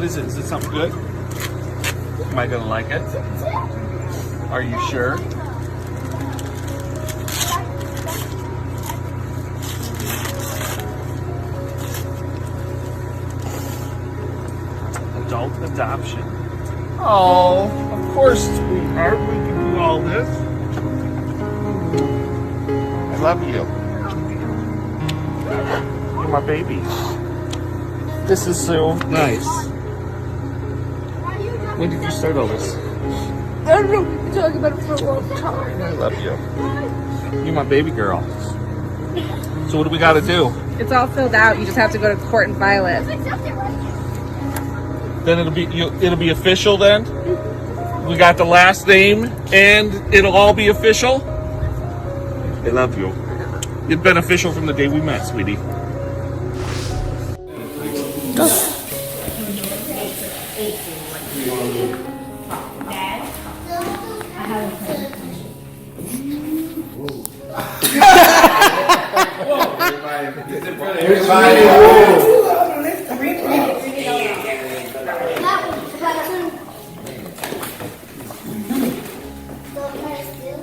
is it? Is it something good? Am I gonna like it? Are you sure? Adult adoption. Oh, of course, sweetheart. We can do all this. I love you. You're my baby. This is so nice. When did you start all this? I don't know. We've been talking about it for a long time. I love you. You're my baby girl. So what do we got to do? It's all filled out. You just have to go to court and file it. Then it'll be official then? We got the last name and it'll all be official? I love you. It's been official from the day we met, sweetie.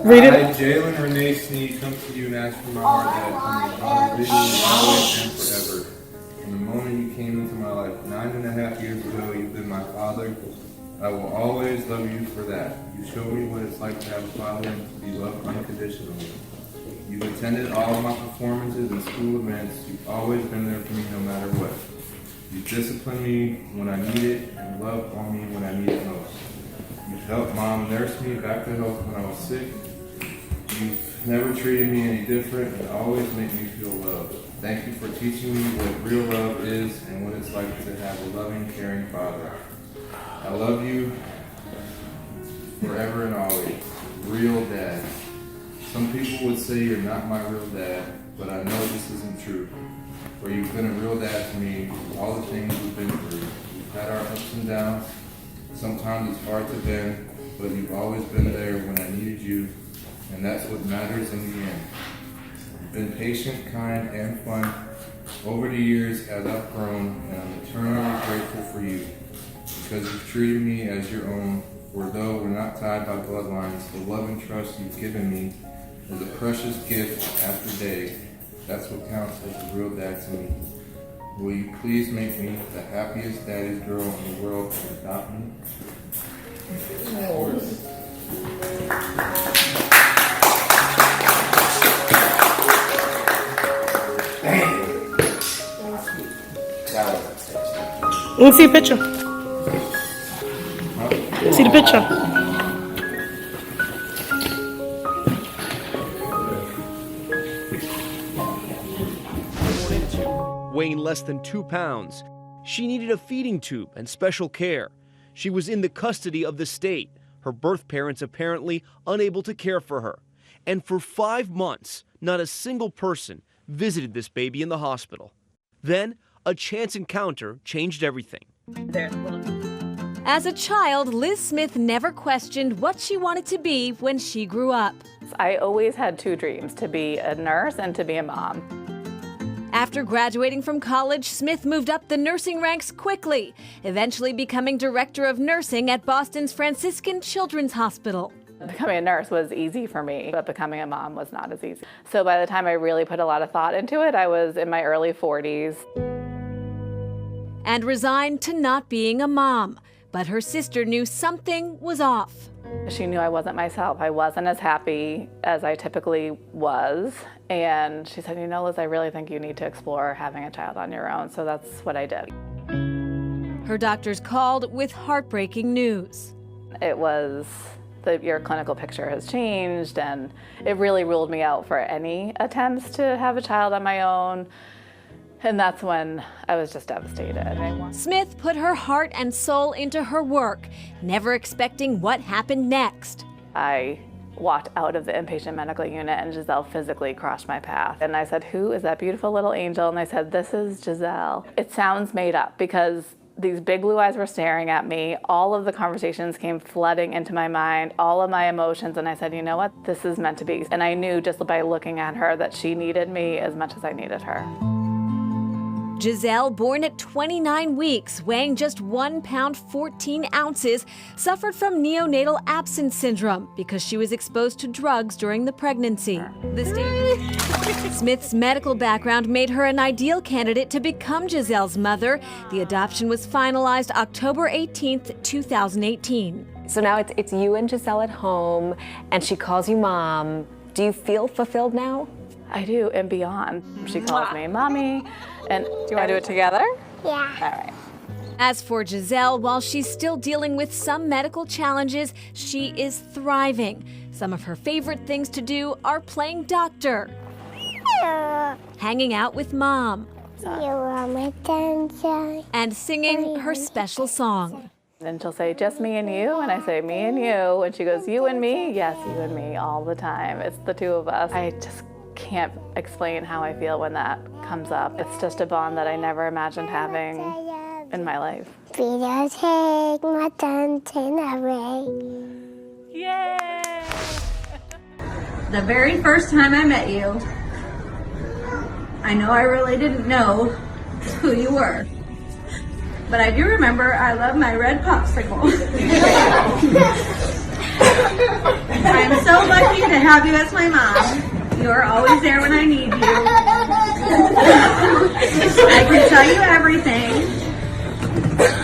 Read it. I, Jalen Renee Sneed, come to you and ask for my heart that I can always and forever. From the moment you came into my life 9.5 years ago, you've been my father. I will always love you for that. You showed me what it's like to have a father and to be loved unconditionally. You've attended all of my performances and school events. You've always been there for me no matter what. You disciplined me when I needed it and loved on me when I needed it most. You've helped Mom nurse me back to health when I was sick. You've never treated me any different and always made me feel loved. Thank you for teaching me what real love is and what it's like to have a loving, caring father. I love you forever and always. Real Dad. Some people would say you're not my real dad, but I know this isn't true. For you've been a real dad to me, all the things we've been through. We've had our ups and downs. Sometimes it's hard to bend, but you've always been there when I needed you, and that's what matters in the end. You've been patient, kind, and fun over the years as I've grown, and I'm eternally grateful for you, because you've treated me as your own, for though we're not tied by bloodlines, the love and trust you've given me is a precious gift after day. That's what counts as a real dad to me. Will you please make me the happiest daddy's girl in the world and adopt me? Of course. Let's see a picture. See the picture. Weighing less than 2 pounds. She needed a feeding tube and special care. She was in the custody of the state, her birth parents apparently unable to care for her. And for 5 months, not a single person visited this baby in the hospital. Then, a chance encounter changed everything. As a child, Liz Smith never questioned what she wanted to be when she grew up. I always had 2 dreams, to be a nurse and to be a mom. After graduating from college, Smith moved up the nursing ranks quickly, eventually becoming director of nursing at Boston's Franciscan Children's Hospital. Becoming a nurse was easy for me, but becoming a mom was not as easy. So by the time I really put a lot of thought into it, I was in my early 40s. And resigned to not being a mom. But her sister knew something was off. She knew I wasn't myself. I wasn't as happy as I typically was. And she said, you know, Liz, I really think you need to explore having a child on your own. So that's what I did. Her doctors called with heartbreaking news. It was that your clinical picture has changed, and it really ruled me out for any attempts to have a child on my own. And that's when I was just devastated. Smith put her heart and soul into her work, never expecting what happened next. I walked out of the inpatient medical unit and Giselle physically crossed my path. And I said, who is that beautiful little angel? And they said, this is Giselle. It sounds made up because these big blue eyes were staring at me. All of the conversations came flooding into my mind, all of my emotions. And I said, you know what? This is meant to be. And I knew just by looking at her that she needed me as much as I needed her. Giselle, born at 29 weeks, weighing just 1 pound 14 ounces, suffered from neonatal absence syndrome because she was exposed to drugs during the pregnancy. Smith's medical background made her an ideal candidate to become Giselle's mother. The adoption was finalized October 18th, 2018. So now it's you and Giselle at home, and she calls you mom. Do you feel fulfilled now? I do, and beyond. She calls me mommy. And do you want to do it together? Yeah. All right. As for Giselle, while she's still dealing with some medical challenges, she is thriving. Some of her favorite things to do are playing doctor, hanging out with mom, You are my sunshine. and singing her special song. Then she'll say, just me and you, and I say, me and you. And she goes, you and me? Yes, you and me, all the time. It's the two of us. I just can't explain how I feel when that comes up. It's just a bond that I never imagined having in my life. Video take my sunshine away. Yay! The very first time I met you, I know I really didn't know who you were. But I do remember I love my red popsicle. I'm so lucky to have you as my mom. You are always there when I need you. I can tell you everything.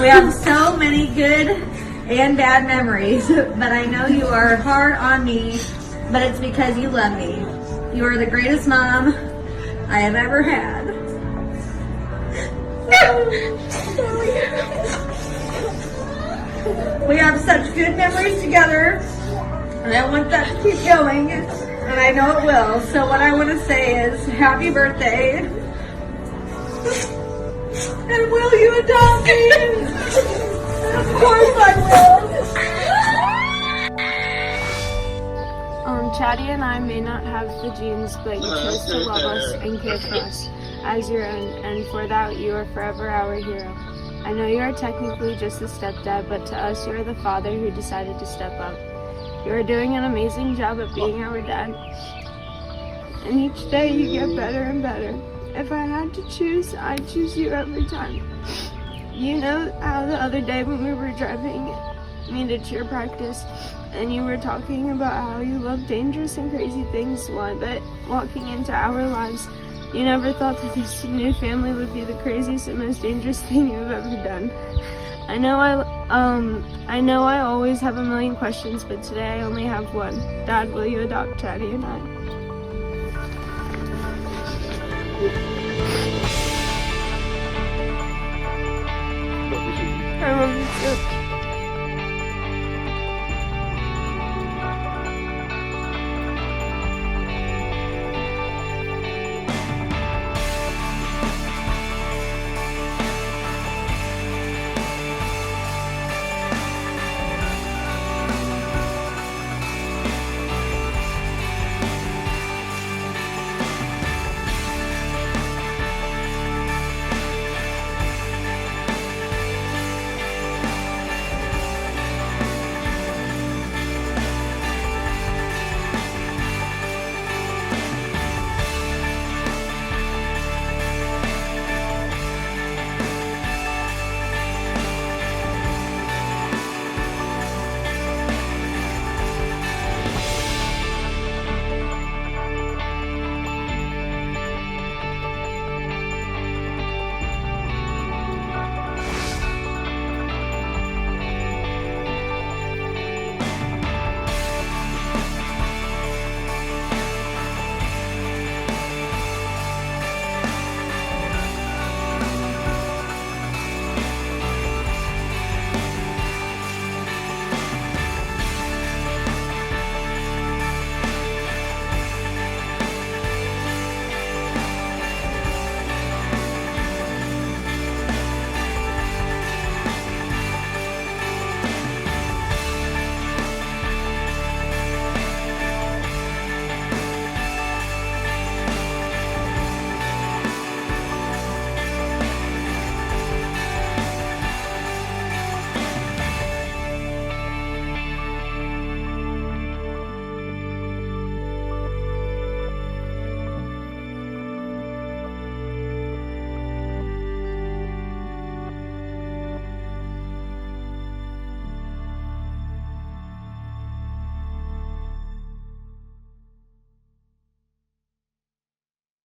We have so many good and bad memories, but I know you are hard on me, but it's because you love me. You are the greatest mom I have ever had. We have such good memories together, and I want that to keep going, and I know it will. So what I want to say is, happy birthday, and will you adopt me? Of course I will. Chatty and I may not have the genes, but you chose to love us and care for us as your own, and for that you are forever our hero. I know you are technically just a stepdad, but to us you are the father who decided to step up. You are doing an amazing job at being our dad, and each day you get better and better. If I had to choose, I'd choose you every time. You know how the other day when we were driving me to cheer practice, and you were talking about how you love dangerous and crazy things, well, I bet walking into our lives, you never thought that this new family would be the craziest and most dangerous thing you've ever done. I know I always have a million questions, but today I only have one. Dad, will you adopt Chatty and I? I love you too.